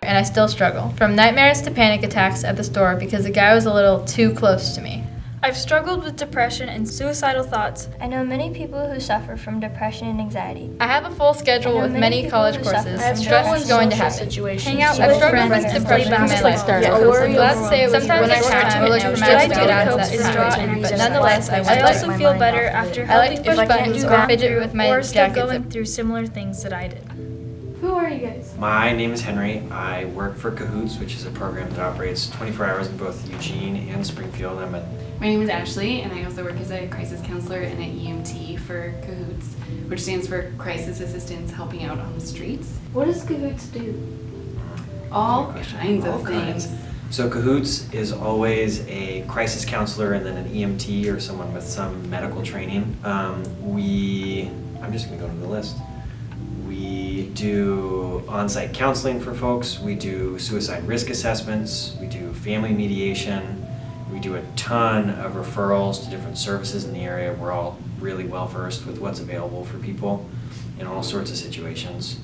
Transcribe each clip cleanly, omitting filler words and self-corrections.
and I still struggle. From nightmares to panic attacks at the store because the guy was a little too close to me. I've struggled with depression and suicidal thoughts. I know many people who suffer from depression and anxiety. I have a full schedule with many college courses. Stress is going to happen. Hang out I've with struggled friends with and depression in my life. worry Glad to say it was Sometimes really it's hard hard to to look manage. for What I magic do to out cope of is that draw time, energy. but nonetheless, I I also feel better after I helping like push buttons friends or go fidget through with my or still jacket going zip. through similar things that I did. Who are you guys? My name is Henry. I work for Cahoots, which is a program that operates 24 hours in both Eugene and Springfield. My name is Ashley, and I also work as a crisis counselor and an EMT for Cahoots, which stands for Crisis Assistance Helping Out on the Streets. What does Cahoots do? All kinds of things. So Cahoots is always a crisis counselor and then an EMT or someone with some medical training. I'm just going to go to the list. We do on-site counseling for folks. We do suicide risk assessments. We do family mediation. We do a ton of referrals to different services in the area. We're all really well versed with what's available for people in all sorts of situations.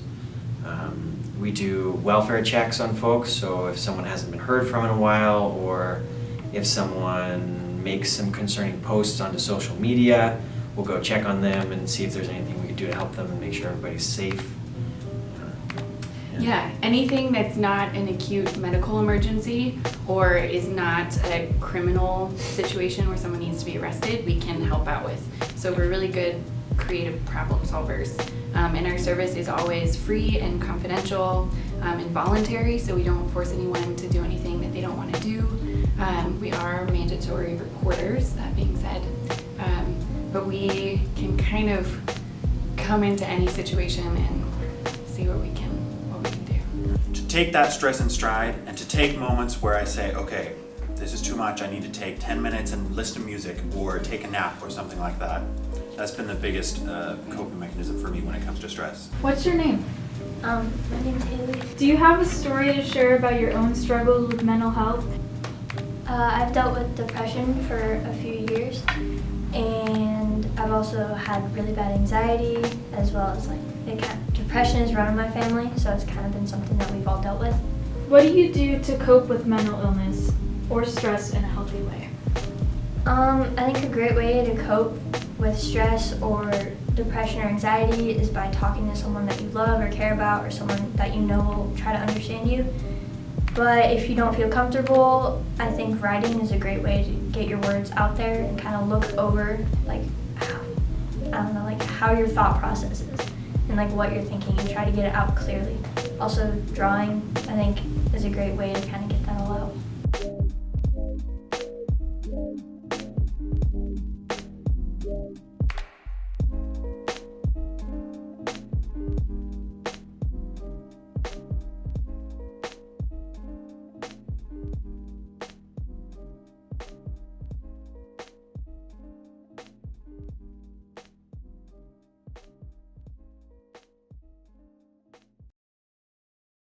We do welfare checks on folks, so if someone hasn't been heard from in a while, or if someone makes some concerning posts onto social media, we'll go check on them and see if there's anything we can do to help them and make sure everybody's safe. Yeah, anything that's not an acute medical emergency or is not a criminal situation where someone needs to be arrested, we can help out with. So we're really good creative problem solvers. And our service is always free and confidential and voluntary, so we don't force anyone to do anything that they don't want to do. We are mandatory reporters, that being said. But we can kind of come into any situation and see what we can do. To take that stress in stride and to take moments where I say, okay, this is too much, I need to take 10 minutes and listen to music or take a nap or something like that. That's been the biggest coping mechanism for me when it comes to stress. What's your name? My name's Haley. Do you have a story to share about your own struggles with mental health? I've dealt with depression for a few years, and I've also had really bad anxiety, as well as depression is running my family, so it's kind of been something that we've all dealt with. What do you do to cope with mental illness or stress in a healthy way? I think a great way to cope with stress or depression or anxiety is by talking to someone that you love or care about, or someone that you know will try to understand you. But if you don't feel comfortable, I think writing is a great way to get your words out there and kind of look over how your thought process is and what you're thinking, and try to get it out clearly. Also, drawing, I think, is a great way to kind of get that all out.